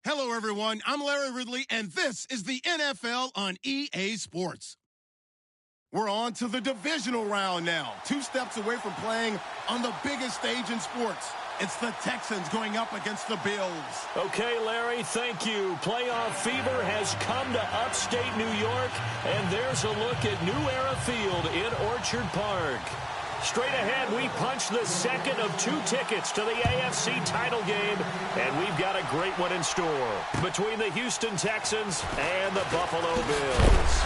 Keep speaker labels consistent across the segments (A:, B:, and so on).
A: Hello, everyone. I'm Larry Ridley, and this is the NFL on EA Sports. We're on to the divisional round now, 2 steps away from playing on the biggest stage in sports. It's the Texans going up against the Bills.
B: Okay, Larry, thank you. Playoff fever has come to upstate New York, and there's a look at New Era Field in Orchard Park. Straight ahead, we punch the second of 2 tickets to the AFC title game, and we've got a great one in store between the Houston Texans and the Buffalo Bills.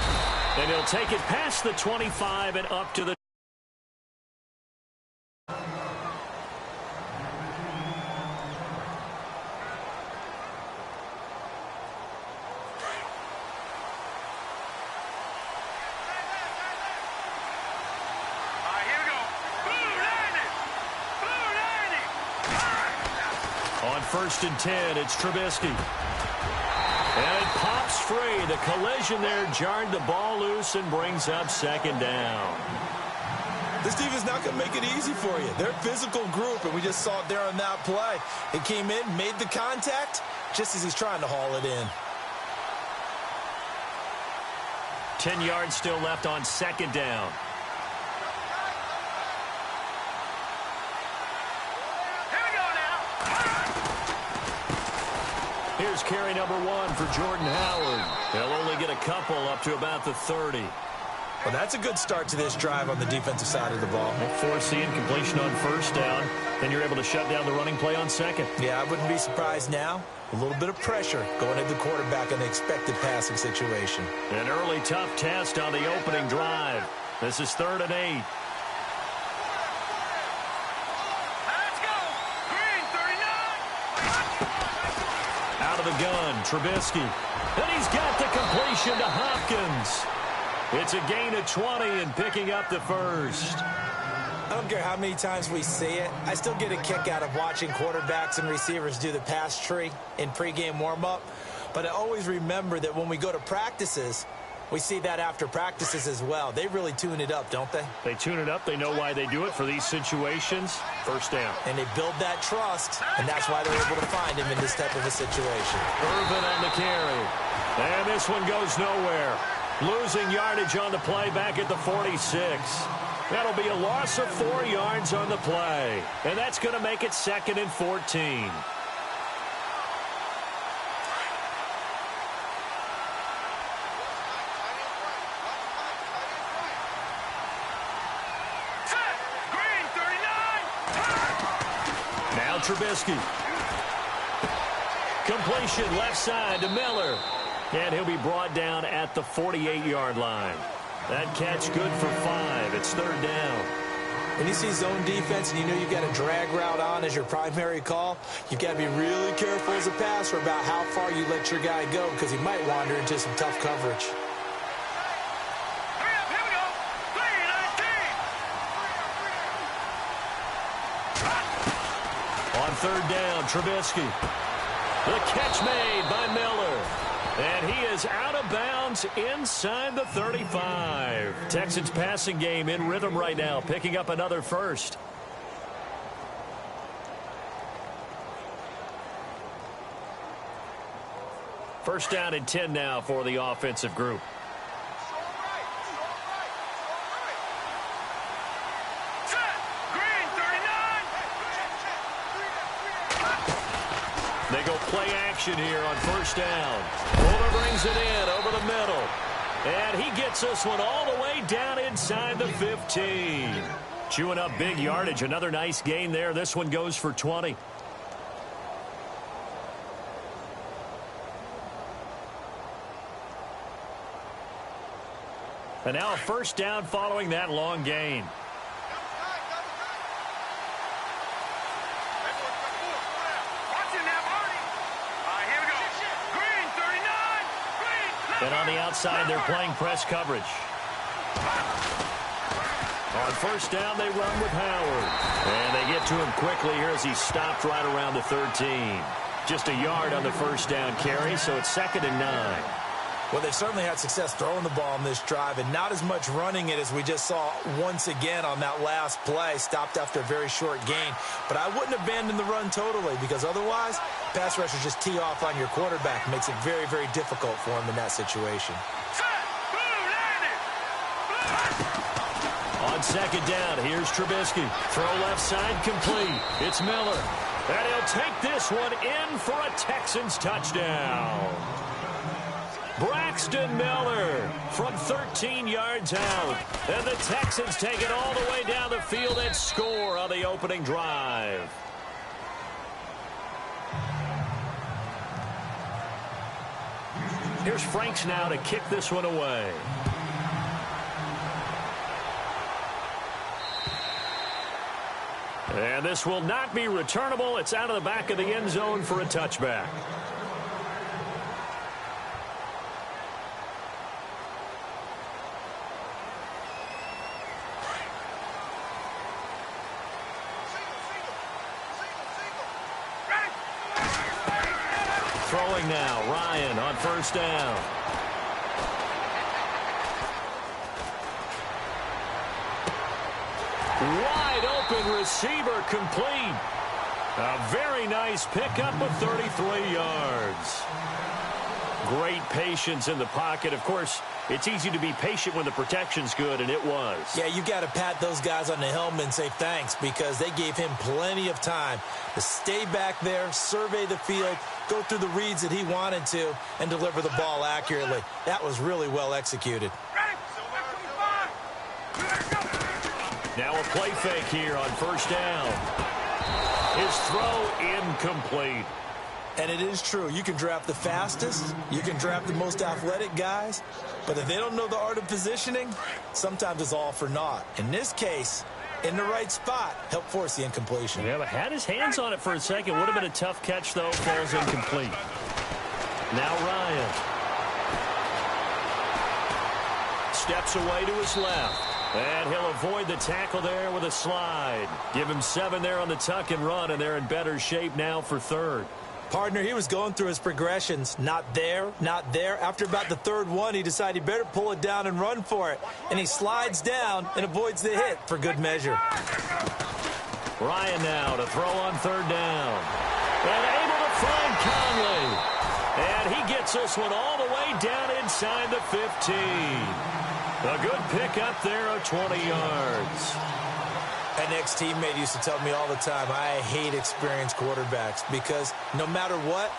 B: And he'll take it past the 25 and up to the First and 10, it's Trubisky. And it pops free. The collision there jarred the ball loose and brings up second down.
C: This defense not going to make it easy for you. They're a physical group, and we just saw it there on that play. It came in, made the contact, just as he's trying to haul it in.
B: 10 yards still left on second down. Here's carry number 1 for Jordan Howard. They'll only get a couple up to about the 30.
C: Well, that's a good start to this drive on the defensive side of the ball.
B: Force the incompletion on first down. Then you're able to shut down the running play on second.
C: Yeah, I wouldn't be surprised now. A little bit of pressure going at the quarterback in the expected passing situation.
B: An early tough test on the opening drive. This is 3rd and 8. Out of the gun, Trubisky. And he's got the completion to Hopkins. It's a gain of 20 and picking up the first.
C: I don't care how many times we see it. I still get a kick out of watching quarterbacks and receivers do the pass tree in pregame warm-up. But I always remember that when we go to practices, we see that after practices as well. They really tune it up, don't they?
B: They tune it up. They know why they do it for these situations. First down.
C: And they build that trust, and that's why they're able to find him in this type of a situation.
B: Irvin on the carry. And this one goes nowhere. Losing yardage on the play back at the 46. That'll be a loss of 4 yards on the play. And that's going to make it 2nd and 14. Now Trubisky. Completion left side to Miller. And he'll be brought down at the 48-yard line. That catch good for 5. It's 3rd down.
C: When you see zone defense and you know you've got a drag route on as your primary call, you've got to be really careful as a passer about how far you let your guy go because he might wander into some tough coverage.
B: On 3rd down, Trubisky. The catch made by Miller. And he is out of bounds inside the 35. Texans passing game in rhythm right now, picking up another first. First down and 10 now for the offensive group. They go play action here on first down. Fuller brings it in over the middle. And he gets this one all the way down inside the 15. Chewing up big yardage. Another nice gain there. This one goes for 20. And now a first down following that long gain. And on the outside, they're playing press coverage. On first down, they run with Howard. And they get to him quickly here as he stopped right around the 13. Just a yard on the first down carry, so it's 2nd and 9.
C: Well, they've certainly had success throwing the ball on this drive and not as much running it as we just saw once again on that last play. Stopped after a very short gain. But I wouldn't abandon the run totally because otherwise, pass rushers just tee off on your quarterback. Makes it very, very difficult for him in that situation.
B: On second down, here's Trubisky. Throw left side complete. It's Miller. And he'll take this one in for a Texans touchdown. Braxton Miller from 13 yards out. And the Texans take it all the way down the field and score on the opening drive. Here's Franks now to kick this one away. And this will not be returnable. It's out of the back of the end zone for a touchback. Throwing now, Ryan on first down. Wide open receiver complete. A very nice pickup of 33 yards. Great patience in the pocket. Of course, it's easy to be patient when the protection's good, and it was.
C: Yeah, you got to pat those guys on the helmet and say thanks because they gave him plenty of time to stay back there, survey the field, go through the reads that he wanted to, and deliver the ball accurately. That was really well executed.
B: Now a play fake here on first down. His throw incomplete.
C: And it is true. You can draft the fastest. You can draft the most athletic guys. But if they don't know the art of positioning, sometimes it's all for naught. In this case, in the right spot, helped force the incompletion.
B: Yeah, but had his hands on it for a second. Would have been a tough catch, though. Falls incomplete. Now Ryan. Steps away to his left. And he'll avoid the tackle there with a slide. Give him 7 there on the tuck and run, and they're in better shape now for third.
C: Partner, he was going through his progressions. Not there, not there. After about the third one, he decided he better pull it down and run for it. And he slides down and avoids the hit for good measure.
B: Ryan now to throw on third down. And able to find Conley. And he gets this one all the way down inside the 15. A good pickup there of 20 yards.
C: An ex-teammate used to tell me all the time, I hate experienced quarterbacks because no matter what,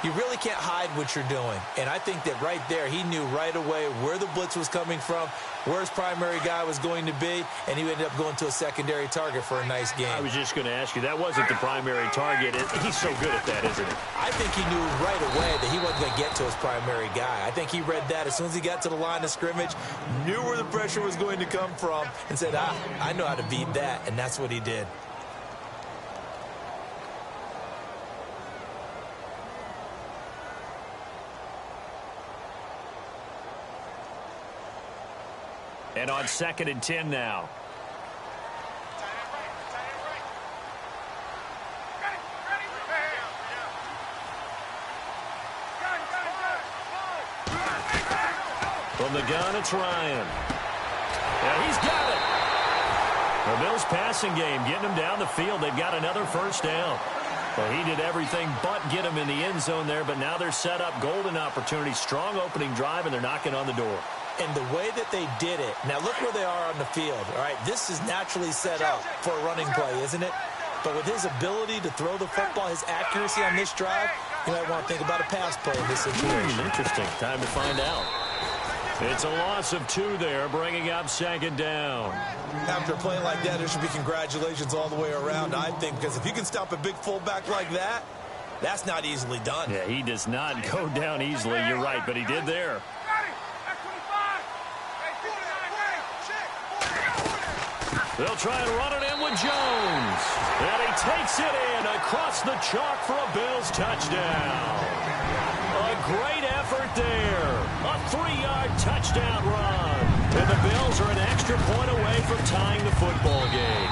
C: you really can't hide what you're doing. And I think that right there, he knew right away where the blitz was coming from, where his primary guy was going to be, and he ended up going to a secondary target for a nice game.
B: I was just going to ask you, that wasn't the primary target. He's so good at that, isn't he?
C: I think he knew right away that he wasn't going to get to his primary guy. I think he read that as soon as he got to the line of scrimmage, knew where the pressure was going to come from, and said, I know how to beat that, and that's what he did.
B: And on 2nd and 10 now. From the gun, it's Ryan. Yeah, he's got it. The Bills' passing game getting him down the field. They've got another first down. Well, he did everything but get him in the end zone there, but now they're set up. Golden opportunity, strong opening drive, and they're knocking on the door.
C: And the way that they did it, now look where they are on the field. All right, this is naturally set up for a running play, isn't it? But with his ability to throw the football, his accuracy on this drive, you might want to think about a pass play in this situation.
B: Interesting. Time to find out. It's a loss of 2 there, bringing up 2nd down.
C: After a play like that, there should be congratulations all the way around, I think, because if you can stop a big fullback like that, that's not easily done.
B: Yeah, he does not go down easily. You're right, but he did there. They'll try and run it in with Jones. And he takes it in across the chalk for a Bills touchdown. A great effort there. A 3-yard touchdown run. And the Bills are an extra point away from tying the football game.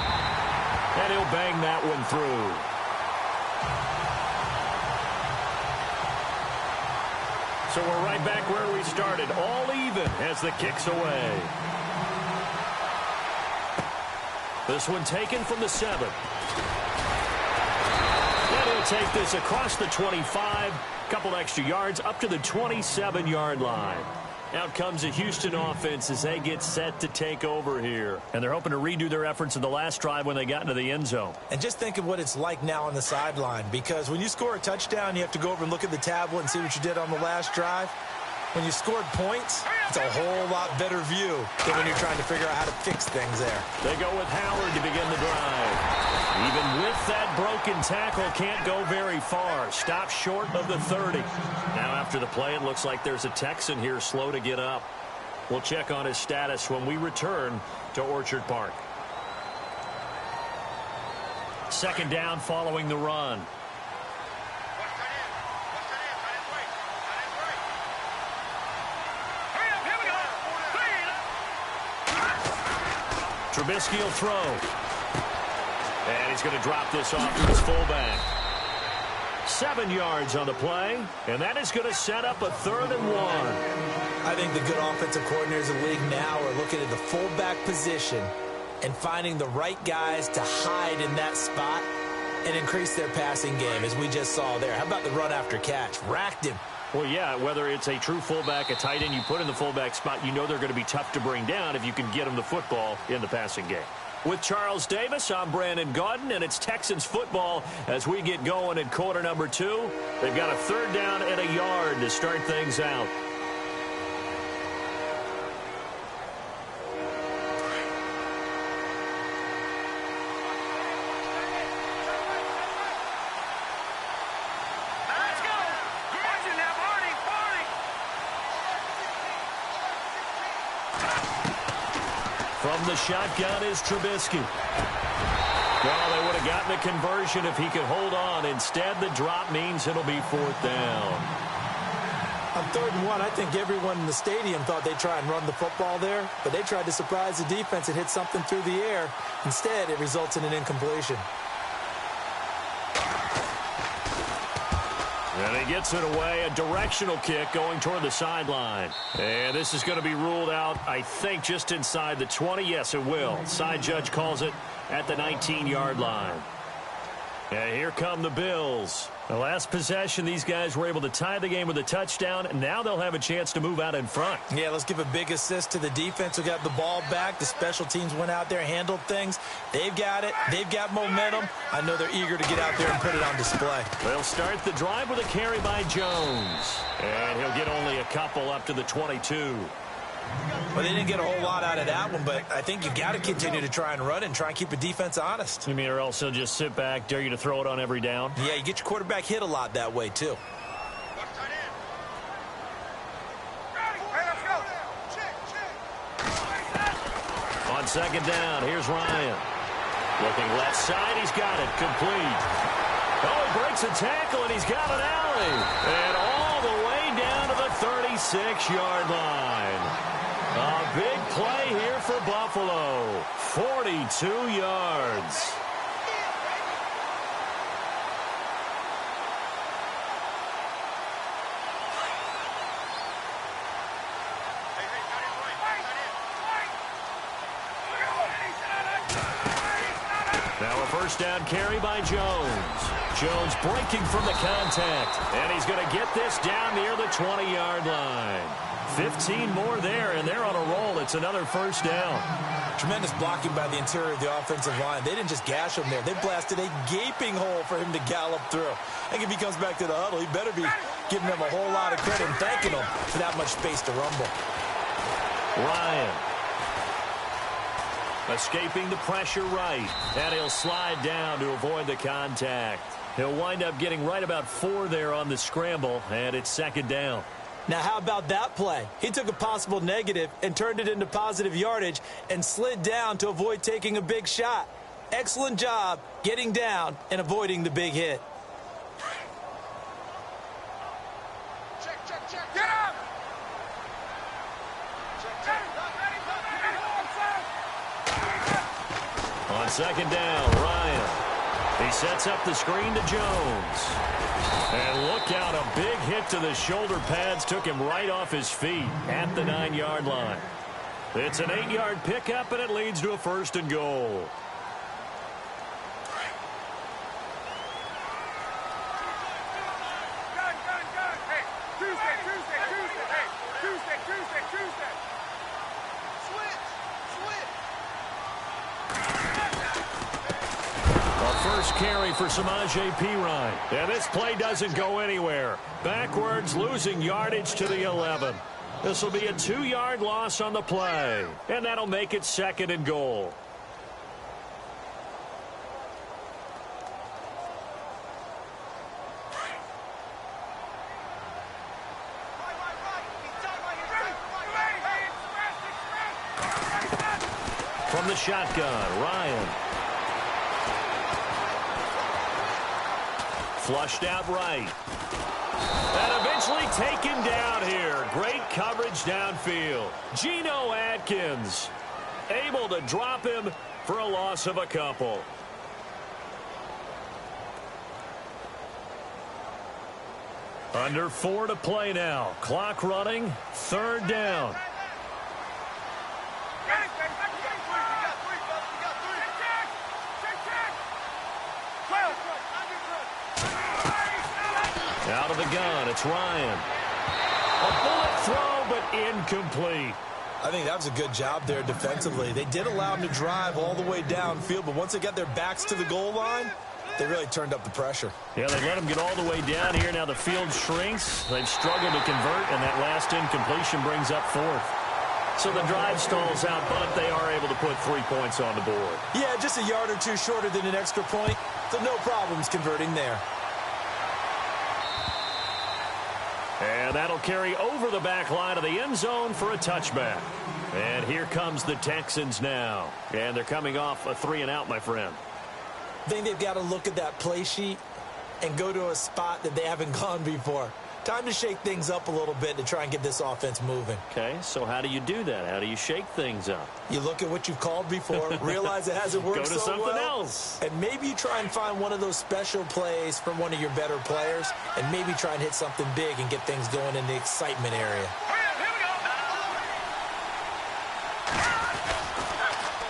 B: And he'll bang that one through. So we're right back where we started, all even as the kick's away. This one taken from the 7. And he'll take this across the 25, couple extra yards up to the 27-yard line. Out comes the Houston offense as they get set to take over here. And they're hoping to redo their efforts in the last drive when they got into the end zone.
C: And just think of what it's like now on the sideline, because when you score a touchdown, you have to go over and look at the tablet and see what you did on the last drive. When you scored points, it's a whole lot better view than when you're trying to figure out how to fix things there.
B: They go with Howard to begin the drive. Even with that broken tackle, can't go very far. Stops short of the 30. Now after the play, it looks like there's a Texan here slow to get up. We'll check on his status when we return to Orchard Park. Second down following the run. Trubisky will throw. And he's going to drop this off to his fullback. 7 yards on the play, and that is going to set up a 3rd and 1.
C: I think the good offensive coordinators in the league now are looking at the fullback position and finding the right guys to hide in that spot and increase their passing game, as we just saw there. How about the run after catch? Racked him.
B: Well, yeah, whether it's a true fullback, a tight end you put in the fullback spot, you know they're going to be tough to bring down if you can get them the football in the passing game. With Charles Davis, I'm Brandon Gaudin, and it's Texans football as we get going at quarter number 2. They've got a 3rd down and a yard to start things out. From the shotgun is Trubisky. Well, they would have gotten the conversion if he could hold on. Instead, the drop means it'll be 4th down.
C: On 3rd and 1, I think everyone in the stadium thought they'd try and run the football there, but they tried to surprise the defense and hit something through the air. Instead, it results in an incompletion.
B: And he gets it away, a directional kick going toward the sideline. And this is going to be ruled out, I think, just inside the 20. Yes, it will. Side judge calls it at the 19-yard line. And here come the Bills. The last possession, these guys were able to tie the game with a touchdown, and now they'll have a chance to move out in front.
C: Yeah, let's give a big assist to the defense who got the ball back. The special teams went out there, handled things. They've got it. They've got momentum. I know they're eager to get out there and put it on display.
B: They'll start the drive with a carry by Jones. And he'll get only a couple up to the 22.
C: Well, they didn't get a whole lot out of that one, but I think you've got to continue to try and run and try and keep the defense honest.
B: You mean, or else he'll just sit back, dare you to throw it on every down?
C: Yeah, you get your quarterback hit a lot that way, too.
B: On 2nd down, here's Ryan. Looking left side, he's got it, complete. Oh, he breaks a tackle, and he's got an alley. And all the way down to the 36-yard line. A big play here for Buffalo. 42 yards. Now a 1st down carry by Jones. Jones breaking from the contact. And he's going to get this down near the 20-yard line. 15 more there, and they're on a roll. It's another 1st down.
C: Tremendous blocking by the interior of the offensive line. They didn't just gash him there. They blasted a gaping hole for him to gallop through. I think if he comes back to the huddle, he better be giving them a whole lot of credit and thanking them for that much space to rumble.
B: Ryan. Escaping the pressure right. And he'll slide down to avoid the contact. He'll wind up getting right about 4 there on the scramble, and it's 2nd down.
C: Now, how about that play? He took a possible negative and turned it into positive yardage and slid down to avoid taking a big shot. Excellent job getting down and avoiding the big hit.
D: Check. Get up!
B: On 2nd down, Ryan. He sets up the screen to Jones. And look out, a big hit to the shoulder pads took him right off his feet at the 9-yard line. It's an 8-yard pickup, and it leads to a 1st and goal. First carry for Samaje Perine. And this play doesn't go anywhere. Backwards, losing yardage to the 11. This will be a 2-yard loss on the play. And that'll make it 2nd and goal. From the shotgun, Ryan. Flushed out right. And eventually taken down here. Great coverage downfield. Geno Atkins able to drop him for a loss of a couple. Under 4 to play now. Clock running. 3rd down. Out of the gun, it's Ryan. A bullet throw, but incomplete.
C: I think that was a good job there defensively. They did allow him to drive all the way downfield, but once they got their backs to the goal line, they really turned up the pressure.
B: Yeah, they let him get all the way down here. Now the field shrinks. They've struggled to convert, and that last incompletion brings up 4th. So the drive stalls out, but they are able to put 3 points on the board.
C: Yeah, just a yard or two shorter than an extra point, so no problems converting there.
B: And that'll carry over the back line of the end zone for a touchback. And here comes the Texans now. And they're coming off a 3-and-out, my friend.
C: I think they've got to look at that play sheet and go to a spot that they haven't gone before. Time to shake things up a little bit to try and get this offense moving.
B: Okay, so how do you do that? How do you shake things up?
C: You look at what you've called before, realize it hasn't worked so well.
B: Go to something else.
C: And maybe you try and find one of those special plays from one of your better players, and maybe try and hit something big and get things going in the excitement area.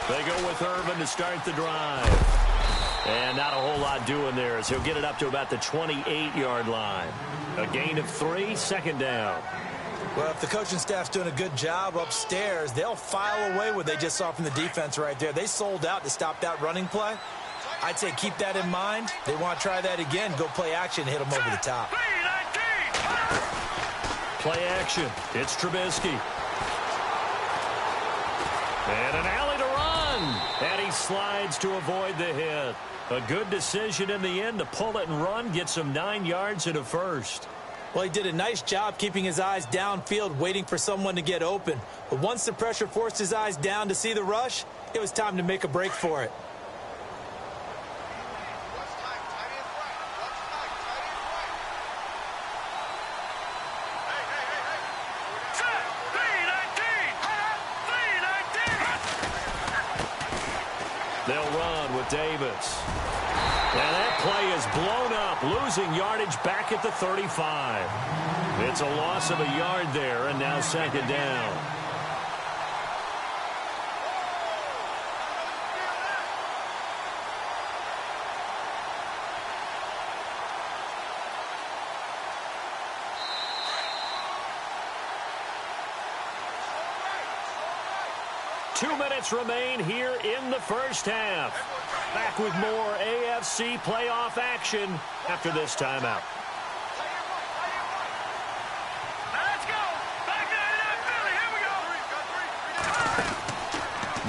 B: They go with Irvin to start the drive. And not a whole lot doing there as he'll get it up to about the 28-yard line. A gain of 3, 2nd down.
C: Well, if the coaching staff's doing a good job upstairs, they'll file away what they just saw from the defense right there. They sold out to stop that running play. I'd say keep that in mind. They want to try that again. Go play action and hit them over the top.
B: Play action. It's Trubisky. And an alley to run. And he slides to avoid the hit. A good decision in the end to pull it and run, get some 9 yards and a 1st.
C: Well, he did a nice job keeping his eyes downfield, waiting for someone to get open. But once the pressure forced his eyes down to see the rush, it was time to make a break for it.
B: They'll run with Davis. And that play is blown up, losing yardage back at the 35. It's a loss of a yard there, and now 2nd down. Two minutes remain here in the first half. Back with more AFC playoff action after this timeout.
D: Let's go. Back to Philly. Here we go.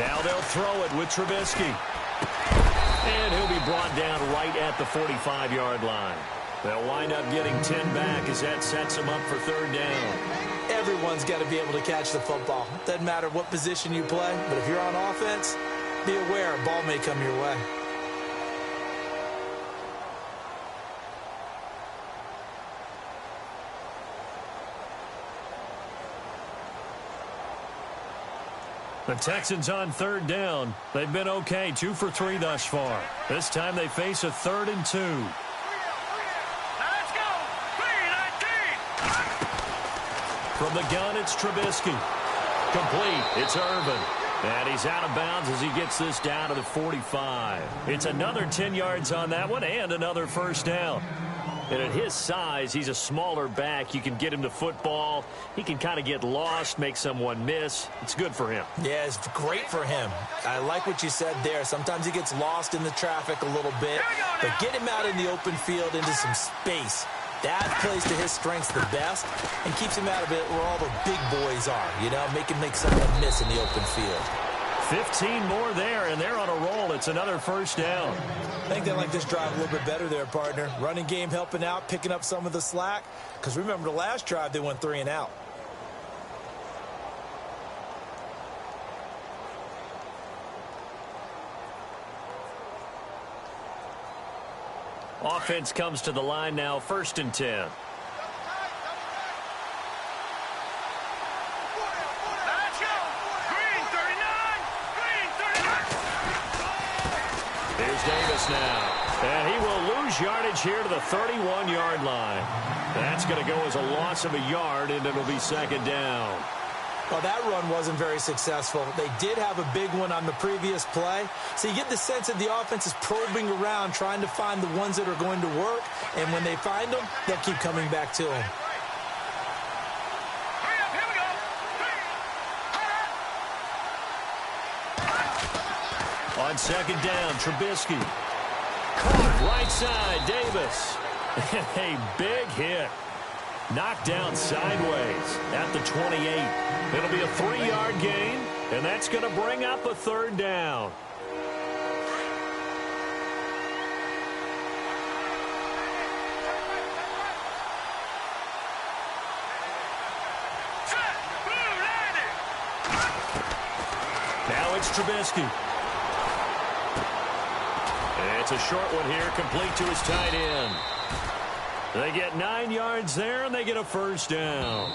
B: Now they'll throw it with Trubisky. And he'll be brought down right at the 45-yard line. They'll wind up getting 10 back as that sets them up for 3rd down.
C: Everyone's got to be able to catch the football. Doesn't matter what position you play, but if you're on offense, be aware a ball may come your way.
B: The Texans on third down. They've been okay, 2 for 3 thus far. This time they face a 3rd and 2.
D: Let's go. 3-19.
B: From the gun, it's Trubisky. Complete. It's Irvin. And he's out of bounds as he gets this down to the 45. It's another 10 yards on that one and another first down. And at his size, he's a smaller back. You can get him to football. He can kind of get lost, make someone miss. It's good for him.
C: Yeah, it's great for him. I like what you said there. Sometimes he gets lost in the traffic a little bit. But get him out in the open field into some space. That plays to his strengths the best and keeps him out of it where all the big boys are, you know, make him make someone miss in the open field.
B: 15 more there, and they're on a roll. It's another first down.
C: I think they like this drive a little bit better there, partner. Running game helping out, picking up some of the slack. Because remember the last drive, they went 3 and out.
B: Offense comes to the line now, 1st and 10.
D: Let's go. Green 39. Green 39.
B: Here's Davis now. And he will lose yardage here to the 31-yard line. That's going to go as a loss of a yard, and it'll be 2nd down.
C: Well, that run wasn't very successful. They did have a big one on the previous play. So you get the sense that the offense is probing around, trying to find the ones that are going to work. And when they find them, they'll keep coming back to them.
D: Hurry up. Here we go.
B: On 2nd down, Trubisky. Caught right side, Davis. A big hit. Knocked down sideways at the 28. It'll be a 3-yard gain, and that's going to bring up a 3rd down.
D: Set. Blue landing.
B: Now it's Trubisky. It's a short one here, complete to his tight end. They get 9 yards there, and they get a first down.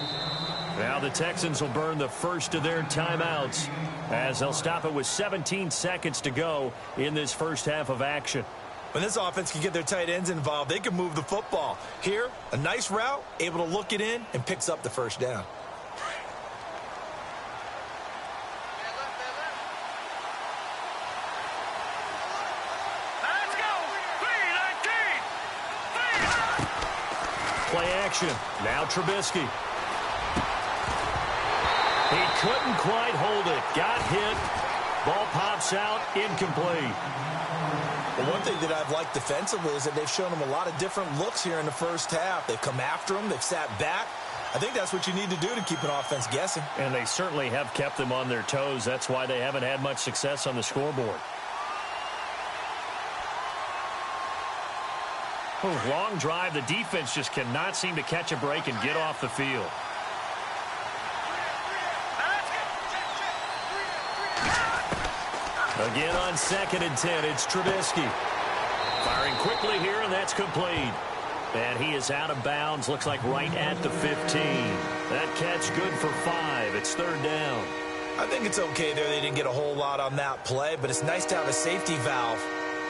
B: Now the Texans will burn the first of their timeouts as they'll stop it with 17 seconds to go in this first half of action.
C: When this offense can get their tight ends involved, they can move the football. Here, a nice route, able to look it in, and picks up the first down.
D: Let's go. 3-19.
B: Play action. Now Trubisky. He couldn't quite hold it. Got hit. Ball pops out. Incomplete.
C: Well, one thing that I've liked defensively is that they've shown them a lot of different looks here in the first half. They've come after them. They've sat back. I think that's what you need to do to keep an offense guessing.
B: And they certainly have kept them on their toes. That's why they haven't had much success on the scoreboard. Long drive. The defense just cannot seem to catch a break and get off the field. Again on 2nd and 10, it's Trubisky. Firing quickly here, and that's complete. And he is out of bounds, looks like right at the 15. That catch good for 5. It's 3rd down.
C: I think it's okay there. They didn't get a whole lot on that play, but it's nice to have a safety valve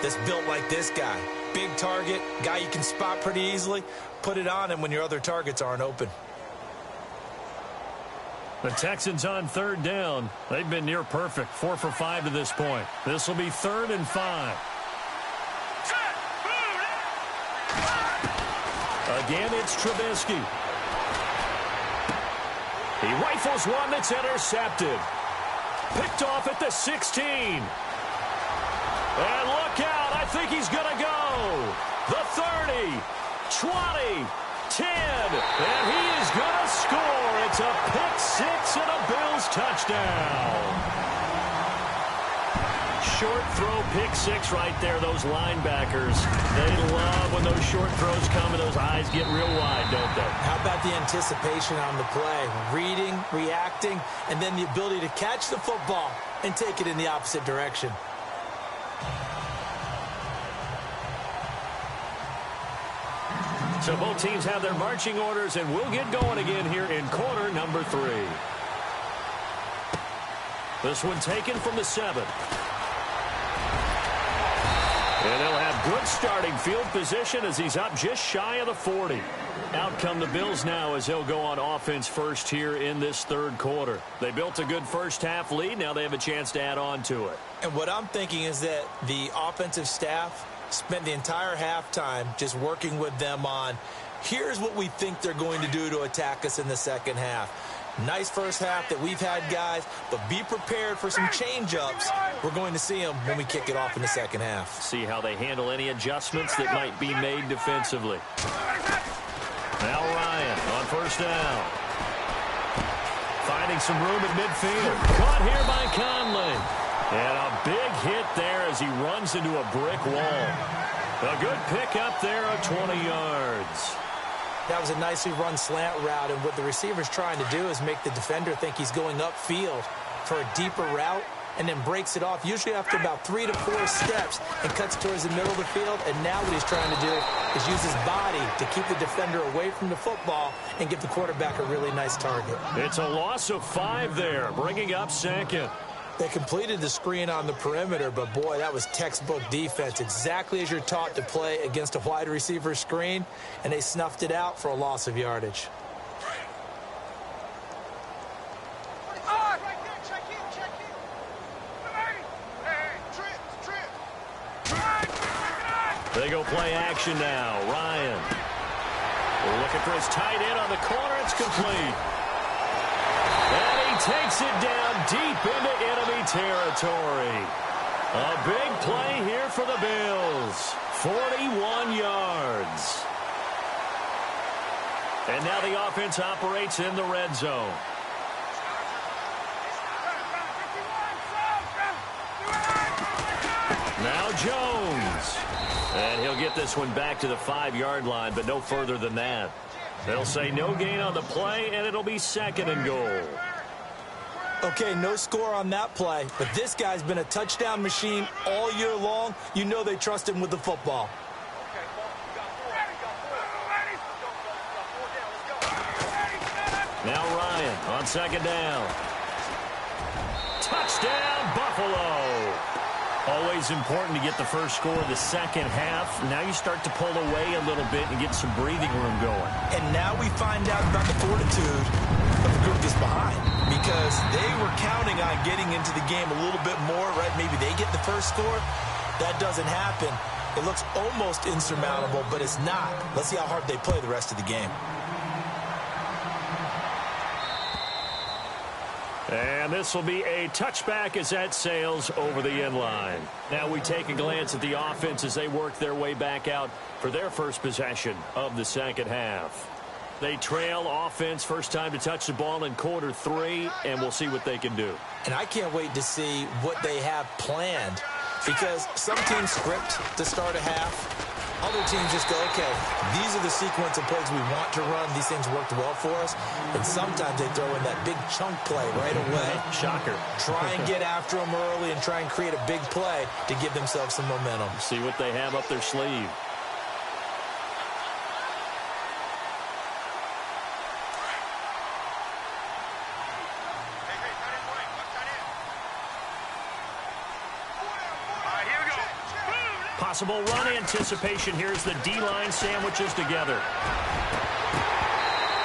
C: that's built like this guy. Big target, guy you can spot pretty easily. Put it on him when your other targets aren't open.
B: The Texans on 3rd down. They've been near perfect, 4 for 5 to this point. This will be 3rd and 5. Again, it's Trubisky. He rifles one that's intercepted. Picked off at the 16. And look out, I think he's going to go. The 30, 20, 10, and he is going to score. It's a pick 6 and a Bills touchdown. Short throw, pick 6 right there. Those linebackers, they love when those short throws come and those eyes get real wide, don't they?
C: How about the anticipation on the play? Reading, reacting, and then the ability to catch the football and take it in the opposite direction.
B: So both teams have their marching orders, and we'll get going again here in quarter number 3. This one taken from the 7. And they'll have good starting field position as he's up just shy of the 40. Out come the Bills now as they'll go on offense first here in this third quarter. They built a good first half lead. Now they have a chance to add on to it.
C: And what I'm thinking is that the offensive staff spent the entire halftime just working with them on, here's what we think they're going to do to attack us in the second half. Nice first half that we've had, guys, but be prepared for some change-ups. We're going to see them when we kick it off in the second half.
B: See how they handle any adjustments that might be made defensively. Now Ryan on first down. Finding some room at midfield. Caught here by Conley. And a big hit there as he runs into a brick wall. A good pick up there of 20 yards.
C: That was a nicely run slant route, and what the receiver's trying to do is make the defender think he's going upfield for a deeper route and then breaks it off, usually after about 3 to 4 steps, and cuts towards the middle of the field. And now what he's trying to do is use his body to keep the defender away from the football and give the quarterback a really nice target.
B: It's a loss of 5 there, bringing up second.
C: They completed the screen on the perimeter, but boy, that was textbook defense, exactly as you're taught to play against a wide receiver screen, and they snuffed it out for a loss of yardage.
B: They go play action now. Ryan looking for his tight end on the corner. It's complete. And he takes it down deep into enemy territory. A big play here for the Bills. 41 yards. And now the offense operates in the red zone. Now Jones. And he'll get this one back to the 5-yard line, but no further than that. They'll say no gain on the play, and it'll be second and goal.
C: Okay, no score on that play, but this guy's been a touchdown machine all year long. You know they trust him with the football.
B: Now Ryan on second down. Touchdown, Buffalo. Always important to get the first score of the second half. Now you start to pull away a little bit and get some breathing room going.
C: And now we find out about the fortitude of the group that's behind, because they were counting on getting into the game a little bit more, right? Maybe they get the first score. That doesn't happen. It looks almost insurmountable, but it's not. Let's see how hard they play the rest of the game.
B: And this will be a touchback as that sails over the end line. Now we take a glance at the offense as they work their way back out for their first possession of the second half. They trail offense, first time to touch the ball in quarter 3, and we'll see what they can do.
C: And I can't wait to see what they have planned, because some teams script to start a half. Other teams just go, okay, these are the sequence of plays we want to run. These things worked well for us. And sometimes they throw in that big chunk play right away.
B: Shocker.
C: Try and get after them early and try and create a big play to give themselves some momentum.
B: See what they have up their sleeve. Possible run anticipation. Here's the D-line sandwiches together.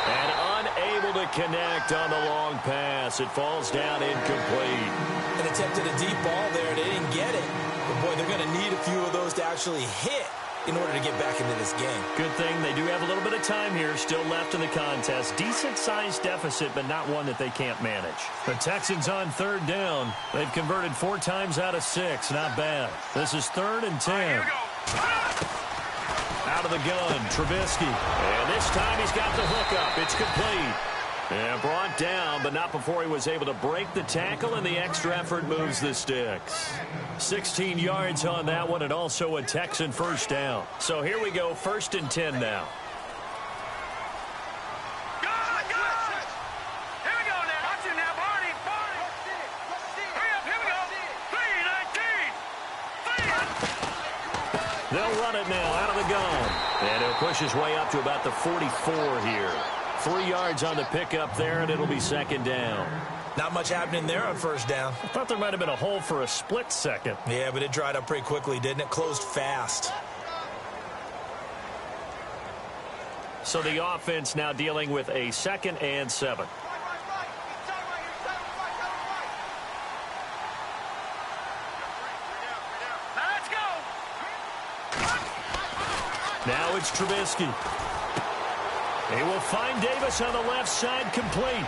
B: And unable to connect on the long pass. It falls down incomplete.
C: And attempted a deep ball there. They didn't get it. But, boy, they're going to need a few of those to actually hit in order to get back into this game.
B: Good thing they do have a little bit of time here still left in the contest. Decent-sized deficit, but not one that they can't manage. The Texans on third down. They've converted 4 times out of 6. Not bad. This is 3rd and 10. Out of the gun, Trubisky. And this time he's got the hook up. It's complete. And brought down, but not before he was able to break the tackle, and the extra effort moves the sticks. 16 yards on that one, and also a Texan first down. So here we go, 1st and 10 now. They'll run it now out of the gun. And he'll push his way up to about the 44 here. 3 yards on the pickup there, and it'll be 2nd down.
C: Not much happening there on first down.
B: I thought there might have been a hole for a split second.
C: Yeah, but it dried up pretty quickly, didn't it? Closed fast.
B: So the offense now dealing with a 2nd and 7.
D: Let's go.
B: Now it's Trubisky. He will find Davis on the left side, complete.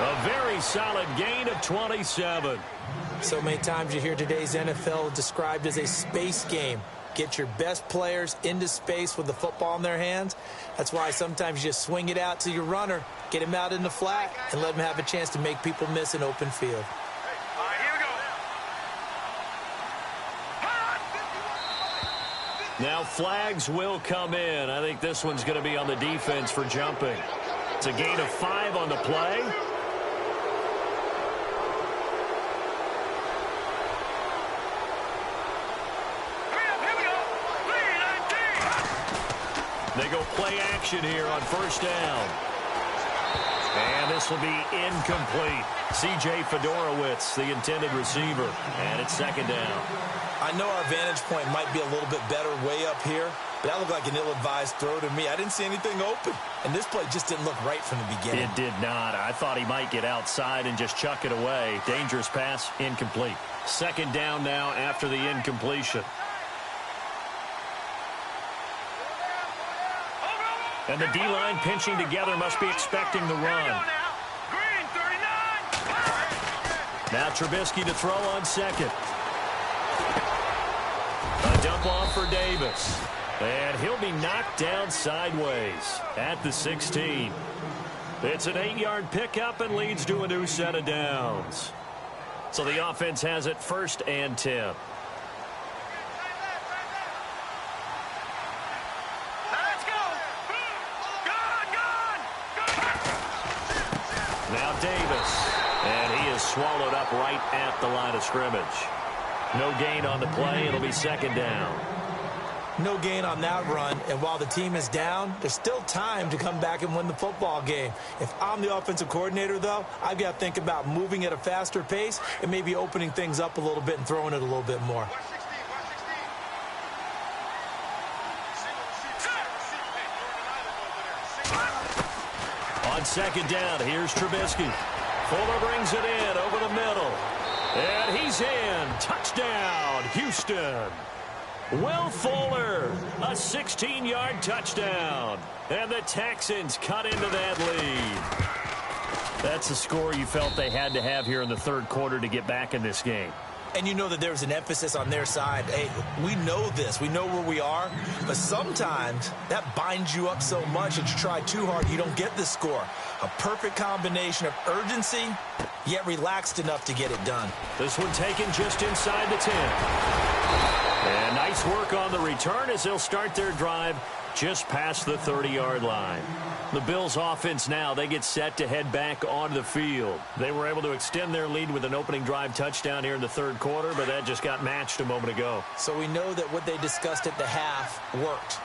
B: A very solid gain of 27.
C: So many times you hear today's NFL described as a space game. Get your best players into space with the football in their hands. That's why sometimes you just swing it out to your runner, get him out in the flat, and let him have a chance to make people miss an open field.
D: All right, here we go.
B: Now flags will come in. I think this one's going to be on the defense for jumping. It's a gain of 5 on the play. They go play action here on first down. And this will be incomplete. C.J. Fedorowicz, the intended receiver. And it's 2nd down.
C: I know our vantage point might be a little bit better way up here, but that looked like an ill-advised throw to me. I didn't see anything open. And this play just didn't look right from the beginning.
B: It did not. I thought he might get outside and just chuck it away. Dangerous pass, incomplete. 2nd down now after the incompletion. And the D-line pinching together must be expecting the run.
D: Green 39.
B: Now Trubisky to throw on 2nd. A dump off for Davis. And he'll be knocked down sideways at the 16. It's an 8-yard pickup and leads to a new set of downs. So the offense has it 1st and 10. Now Davis, and he is swallowed up right at the line of scrimmage. No gain on the play. It'll be 2nd down.
C: No gain on that run, and while the team is down, there's still time to come back and win the football game. If I'm the offensive coordinator, though, I've got to think about moving at a faster pace and maybe opening things up a little bit and throwing it a little bit more.
B: On 2nd down, here's Trubisky. Fuller brings it in over the middle. And he's in. Touchdown, Houston. Will Fuller, a 16-yard touchdown. And the Texans cut into that lead. That's a score you felt they had to have here in the 3rd quarter to get back in this game.
C: And you know that there was an emphasis on their side. Hey, we know this. We know where we are. But sometimes that binds you up so much that you try too hard, you don't get the score. A perfect combination of urgency, yet relaxed enough to get it done.
B: This one taken just inside the 10. And nice work on the return as they'll start their drive just past the 30-yard line. The Bills offense now, they get set to head back onto the field. They were able to extend their lead with an opening drive touchdown here in the 3rd quarter, but that just got matched a moment ago.
C: So we know that what they discussed at the half worked.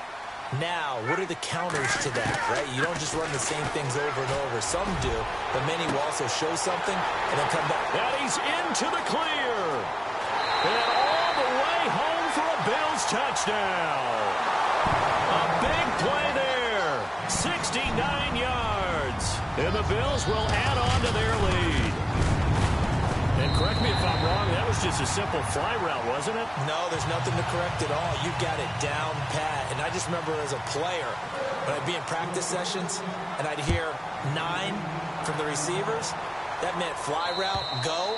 C: Now, what are the counters to that, right? You don't just run the same things over and over. Some do, but many will also show something and then come back.
B: And he's into the clear. And all the way home for a Bills touchdown. A big play there. 69 yards. And the Bills will add on to their lead. And correct me if I'm wrong, that was just a simple fly route, wasn't it?
C: No, there's nothing to correct at all. You got it down pat. And I just remember as a player, when I'd be in practice sessions and I'd hear 9 from the receivers, that meant fly route, go,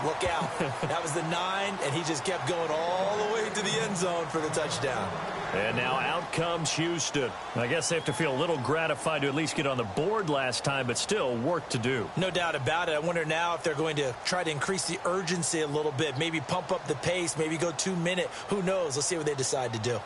C: look out. That was the 9, and he just kept going all the way to the end zone for the touchdown.
B: And now out comes Houston. I guess they have to feel a little gratified to at least get on the board last time, but still work to do.
C: No doubt about it. I wonder now if they're going to try to increase the urgency a little bit, maybe pump up the pace, maybe go 2-minute. Who knows? Let's see what they decide to do.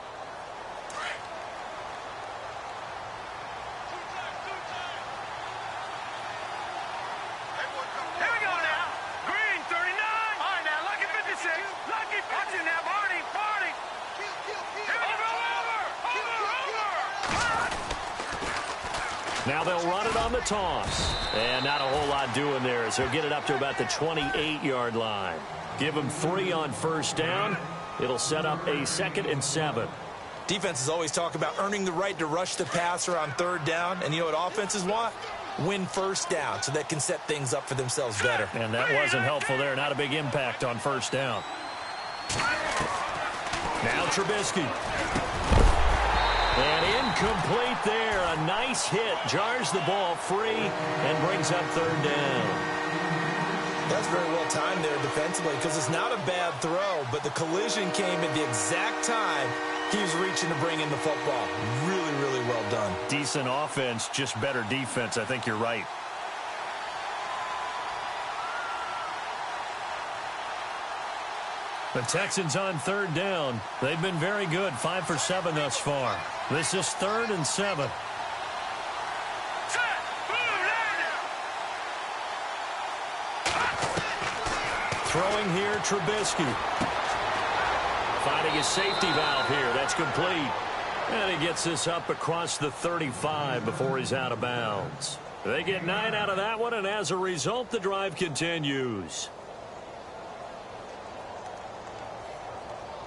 B: Now they'll run it on the toss. And not a whole lot doing there, so get it up to about the 28-yard line. Give them 3 on first down. It'll set up a 2nd and 7.
C: Defenses always talk about earning the right to rush the passer on 3rd down. And you know what offenses want? Win first down so they can set things up for themselves better.
B: And that wasn't helpful there. Not a big impact on first down. Now Trubisky. And incomplete there. A nice hit. Jars the ball free and brings up 3rd down.
C: That's very well timed there defensively because it's not a bad throw, but the collision came at the exact time he was reaching to bring in the football. Really, really well done.
B: Decent offense, just better defense. I think you're right. The Texans on 3rd down. They've been very good, 5 for 7 thus far. This is 3rd and 7. Throwing here, Trubisky. Finding his safety valve here. That's complete. And he gets this up across the 35 before he's out of bounds. They get 9 out of that one, and as a result, the drive continues.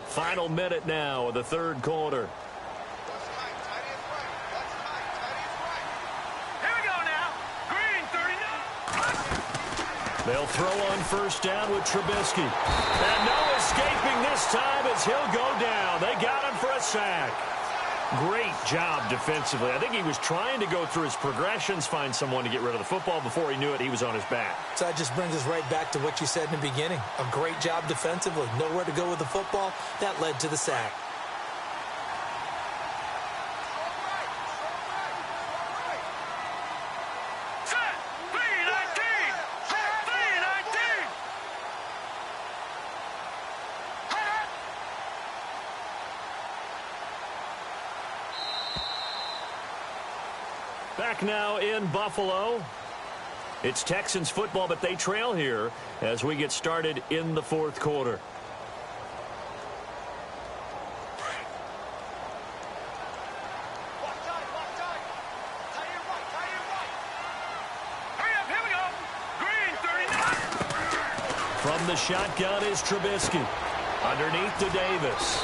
B: Final minute now of the 3rd quarter. They'll throw on first down with Trubisky. And no escaping this time as he'll go down. They got him for a sack. Great job defensively. I think he was trying to go through his progressions, find someone to get rid of the football. Before he knew it, he was on his back.
C: So that just brings us right back to what you said in the beginning. A great job defensively. Nowhere to go with the football. That led to the sack.
B: Back now in Buffalo. It's Texans football, but they trail here as we get started in the 4th quarter. From the shotgun is Trubisky. Underneath to Davis.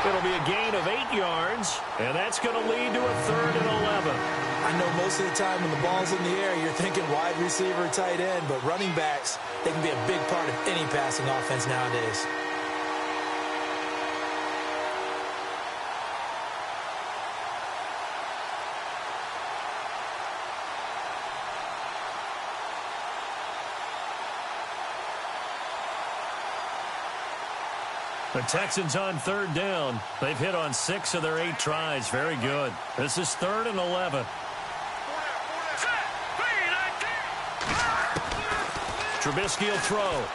B: It'll be a gain of 8 yards, and that's going to lead to a 3rd and 11.
C: I know most of the time when the ball's in the air, you're thinking wide receiver, tight end, but running backs, they can be a big part of any passing offense nowadays.
B: The Texans on 3rd down. They've hit on 6 of their 8 tries. Very good. This is 3rd and 11. Trubisky will throw.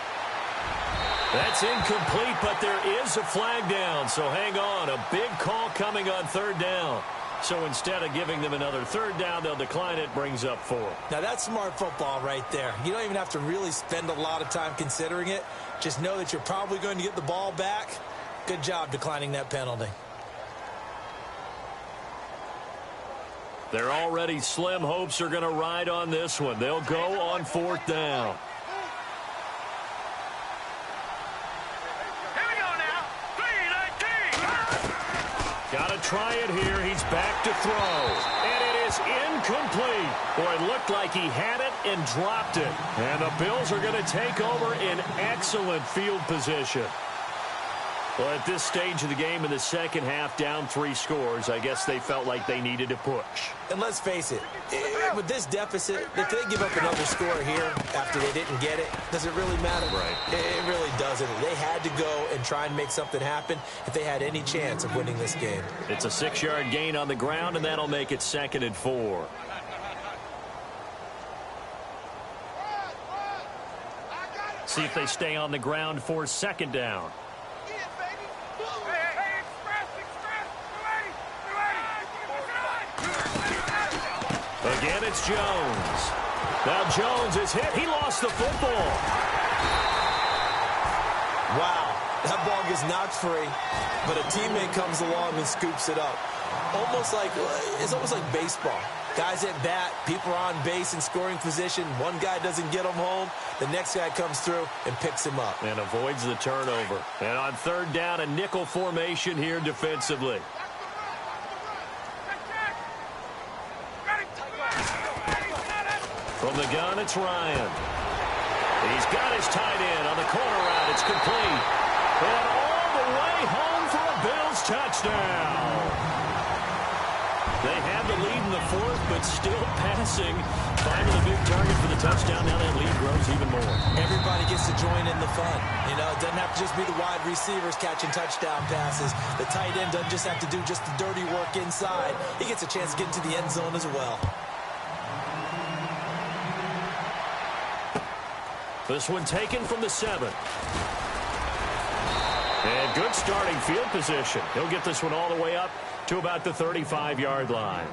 B: That's incomplete, but there is a flag down, so hang on. A big call coming on 3rd down. So instead of giving them another 3rd down, they'll decline it. Brings up 4.
C: Now, that's smart football right there. You don't even have to really spend a lot of time considering it. Just know that you're probably going to get the ball back. Good job declining that penalty.
B: Their already slim hopes are going to ride on this one. They'll go on 4th down.
D: Here we go now. 3-19.
B: Got to try it here. He's back to throw. And it is incomplete. Boy, it looked like he had it and dropped it. And the Bills are going to take over in excellent field position. Well, at this stage of the game in the second half, down 3 scores, I guess they felt like they needed to push.
C: And let's face it, with this deficit, if they give up another score here after they didn't get it, does it really matter?
B: Right.
C: It really doesn't. They had to go and try and make something happen if they had any chance of winning this game.
B: It's a 6-yard gain on the ground, and that'll make it 2nd and 4. See if they stay on the ground for 2nd down. Again, it's Jones. Now Jones is hit. He lost the football.
C: Wow, that ball gets knocked free, but a teammate comes along and scoops it up. It's almost like baseball. Guys at bat, people are on base in scoring position. One guy doesn't get him home. The next guy comes through and picks him up.
B: And avoids the turnover. And on third down, a nickel formation here defensively. From the gun, it's Ryan. He's got his tight end on the corner route. It's complete. And all the way home for a Bills touchdown. They have the lead in the fourth, but still passing. Finding a big target for the touchdown. Now that lead grows even more.
C: Everybody gets to join in the fun. You know, it doesn't have to just be the wide receivers catching touchdown passes. The tight end doesn't just have to do just the dirty work inside. He gets a chance to get into the end zone as well.
B: This one taken from the 7. And good starting field position. He'll get this one all the way up to about the 35-yard line.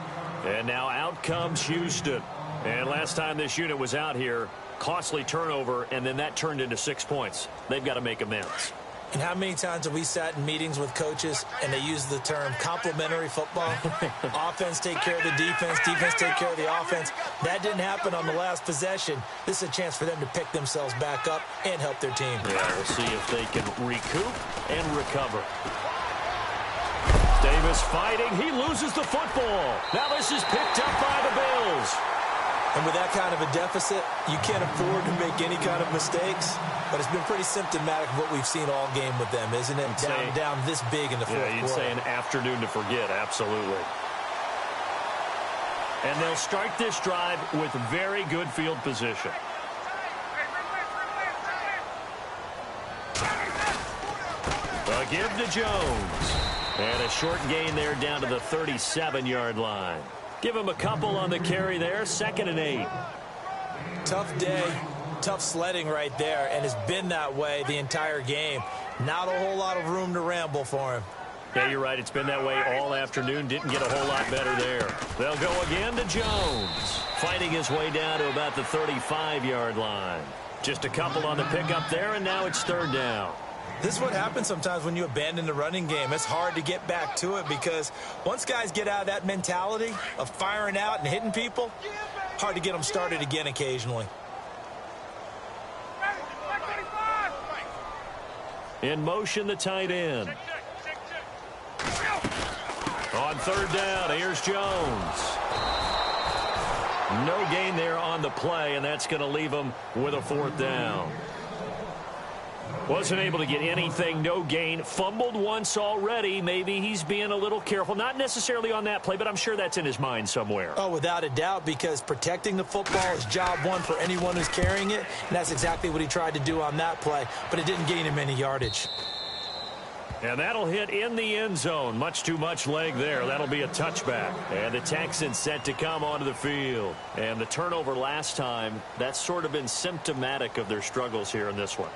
B: And now out comes Houston. And last time this unit was out here, costly turnover, and then that turned into 6 points. They've got to make amends.
C: And how many times have we sat in meetings with coaches and they use the term complementary football? Offense take care of the defense, defense take care of the offense. That didn't happen on the last possession. This is a chance for them to pick themselves back up and help their team.
B: Yeah, we'll see if they can recoup and recover. Davis fighting. He loses the football. Now this is picked up by the Bills.
C: And with that kind of a deficit, you can't afford to make any kind of mistakes. But it's been pretty symptomatic of what we've seen all game with them, isn't it? Down this big in the fourth quarter.
B: Yeah, you'd say an afternoon to forget, absolutely. And they'll start this drive with very good field position. A give to Jones. And a short gain there down to the 37-yard line. Give him a couple on the carry there, 2nd and 8.
C: Tough day, tough sledding right there, and it's been that way the entire game. Not a whole lot of room to ramble for him.
B: Yeah, you're right. It's been that way all afternoon. Didn't get a whole lot better there. They'll go again to Jones. Fighting his way down to about the 35-yard line. Just a couple on the pickup there, and now it's 3rd down.
C: This is what happens sometimes when you abandon the running game. It's hard to get back to it because once guys get out of that mentality of firing out and hitting people, hard to get them started again occasionally.
B: In motion, the tight end. On 3rd down, here's Jones. No gain there on the play, and that's going to leave him with a 4th down. Wasn't able to get anything, no gain. Fumbled once already. Maybe he's being a little careful. Not necessarily on that play, but I'm sure that's in his mind somewhere.
C: Oh, without a doubt, because protecting the football is job one for anyone who's carrying it. And that's exactly what he tried to do on that play, but it didn't gain him any yardage.
B: And that'll hit in the end zone. Much too much leg there. That'll be a touchback. And the Texans set to come onto the field. And the turnover last time, that's sort of been symptomatic of their struggles here in this one.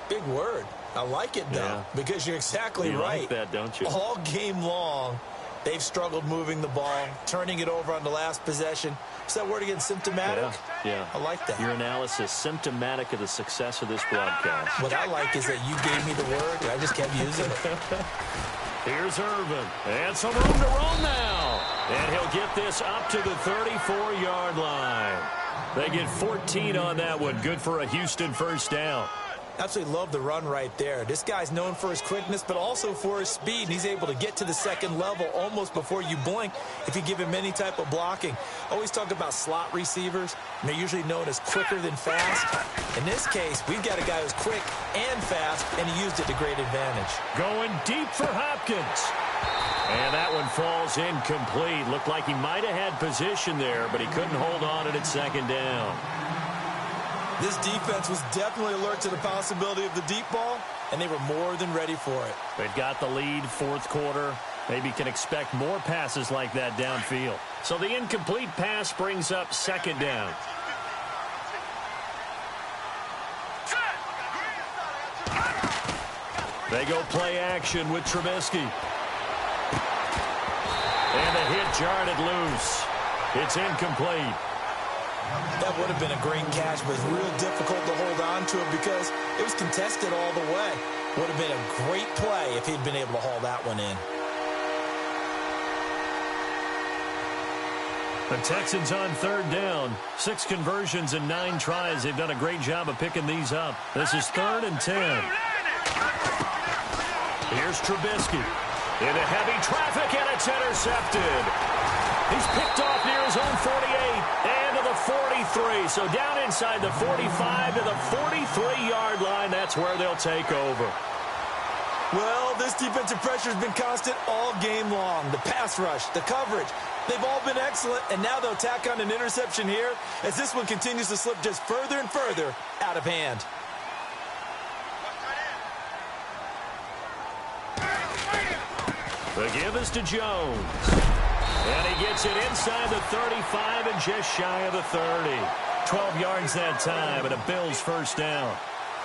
C: Big word. I like it, though, because you're exactly right.
B: You like that, don't you?
C: All game long, they've struggled moving the ball, turning it over on the last possession. Is that word again, symptomatic?
B: Yeah.
C: I like that.
B: Your analysis, symptomatic of the success of this broadcast.
C: What I like is that you gave me the word, and I just kept using it.
B: Here's Irvin. And some room to roam now. And he'll get this up to the 34-yard line. They get 14 on that one. Good for a Houston 1st down.
C: Absolutely love the run right there. This guy's known for his quickness, but also for his speed. And he's able to get to the 2nd level almost before you blink if you give him any type of blocking. Always talk about slot receivers, and they're usually known as quicker than fast. In this case, we've got a guy who's quick and fast, and he used it to great advantage.
B: Going deep for Hopkins. And that one falls incomplete. Looked like he might have had position there, but he couldn't hold on at 2nd down.
C: This defense was definitely alert to the possibility of the deep ball, and they were more than ready for it.
B: They've got the lead, 4th quarter. Maybe can expect more passes like that downfield. So the incomplete pass brings up 2nd down. They go play action with Trubisky. And the hit jarred it loose. It's incomplete.
C: That would have been a great catch, but it's real difficult to hold on to it because it was contested all the way. Would have been a great play if he'd been able to haul that one in.
B: The Texans on third down. 6 conversions and 9 tries. They've done a great job of picking these up. This is 3rd and 10. Here's Trubisky. Into heavy traffic, and it's intercepted. He's picked off near his own 48 and to the 43. So down inside the 45 to the 43-yard line. That's where they'll take over.
C: Well, this defensive pressure has been constant all game long. The pass rush, the coverage, they've all been excellent, and now they'll tack on an interception here as this one continues to slip just further and further out of hand.
B: The give is to Jones. And he gets it inside the 35 and just shy of the 30. 12 yards that time and a Bills first down.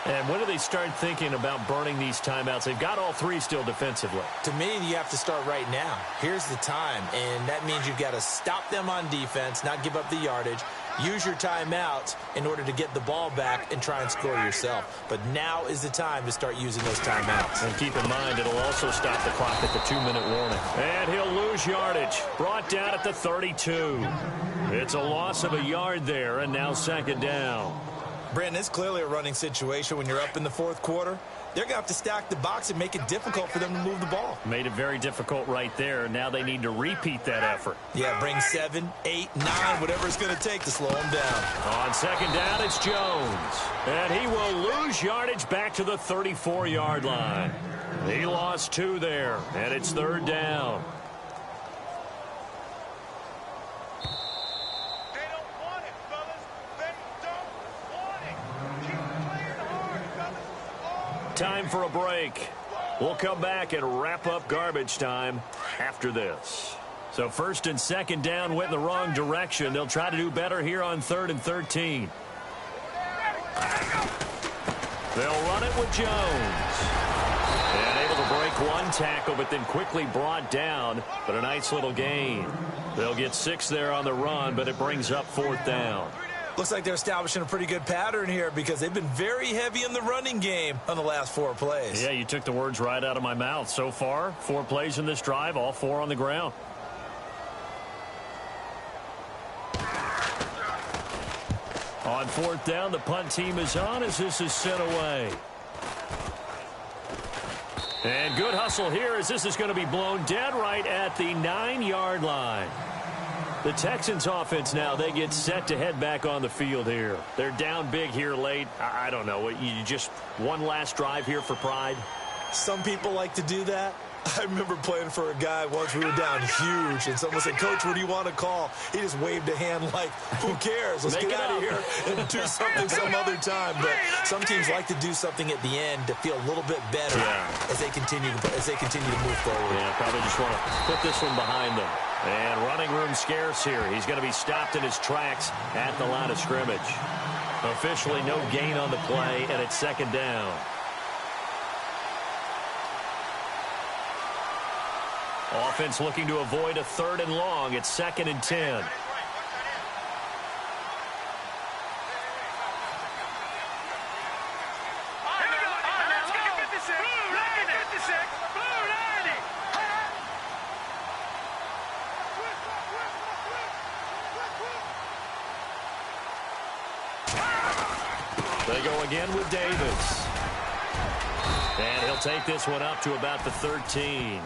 B: And when do they start thinking about burning these timeouts? They've got all 3 still defensively.
C: To me, you have to start right now. Here's the time, and that means you've got to stop them on defense, not give up the yardage, use your timeouts in order to get the ball back and try and score yourself. But now is the time to start using those timeouts.
B: And keep in mind, it'll also stop the clock at the 2-minute warning. And he'll lose yardage. Brought down at the 32. It's a loss of a yard there, and now 2nd down.
C: Brandon, it's clearly a running situation when you're up in the 4th quarter. They're going to have to stack the box and make it difficult for them to move the ball.
B: Made it very difficult right there. Now they need to repeat that effort.
C: Yeah, bring 7, 8, 9, whatever it's going to take to slow them down.
B: On 2nd down, it's Jones. And he will lose yardage back to the 34-yard line. He lost 2 there, and it's 3rd down. Time for a break. We'll come back and wrap up garbage time after this. So 1st and 2nd down went in the wrong direction. They'll try to do better here on 3rd and 13. They'll run it with Jones. And able to break 1 tackle, but then quickly brought down. But a nice little gain. They'll get 6 there on the run, but it brings up 4th down.
C: Looks like they're establishing a pretty good pattern here because they've been very heavy in the running game on the last 4 plays.
B: Yeah, you took the words right out of my mouth. So far, 4 plays in this drive, all 4 on the ground. On 4th down, the punt team is on as this is sent away. And good hustle here as this is going to be blown dead right at the 9-yard line. The Texans offense now, they get set to head back on the field here. They're down big here late. I don't know. You just one last drive here for pride?
C: Some people like to do that. I remember playing for a guy once. We were down huge, and someone said, "Coach, what do you want to call?" He just waved a hand like, "Who cares? Let's get out of here and do something some other time." But some teams like to do something at the end to feel a little bit better as they continue to move forward.
B: Yeah, probably just want to put this one behind them. And running room scarce here. He's going to be stopped in his tracks at the line of scrimmage. Officially no gain on the play, and it's 2nd down. Offense looking to avoid a 3rd and long. It's 2nd and 10. They go again with Davis. And he'll take this one up to about the 13.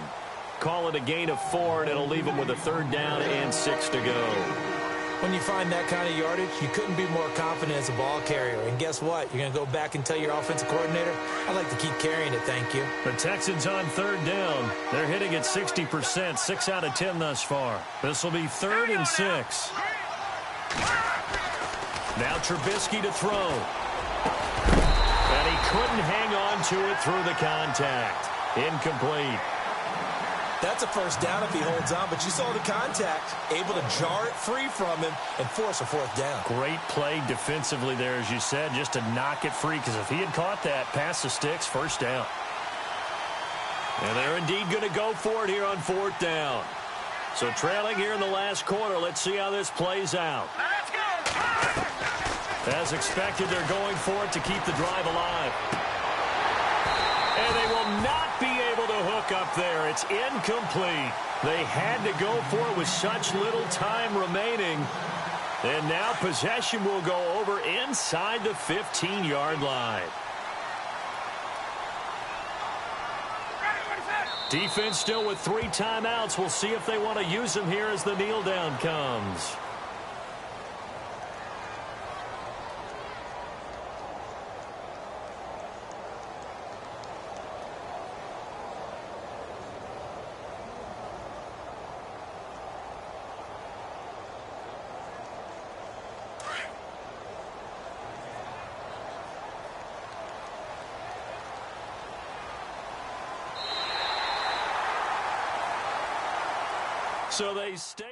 B: Call it a gain of 4, and it'll leave him with a 3rd down and 6 to go.
C: When you find that kind of yardage, you couldn't be more confident as a ball carrier. And guess what? You're going to go back and tell your offensive coordinator, "I'd like to keep carrying it, thank you."
B: The Texans on 3rd down. They're hitting at 60%, 6 out of 10 thus far. This will be 3rd and 6. Now Trubisky to throw. And he couldn't hang on to it through the contact. Incomplete.
C: That's a 1st down if he holds on, but you saw the contact, able to jar it free from him and force a 4th down.
B: Great play defensively there, as you said, just to knock it free, because if he had caught that, past the sticks, 1st down. And they're indeed going to go for it here on 4th down. So trailing here in the last quarter, let's see how this plays out.
D: Let's go!
B: As expected, they're going for it to keep the drive alive. And they will not be able to hook up there. It's incomplete. They had to go for it with such little time remaining. And now possession will go over inside the 15-yard line. Defense still with 3 timeouts. We'll see if they want to use them here as the kneel down comes. So they stay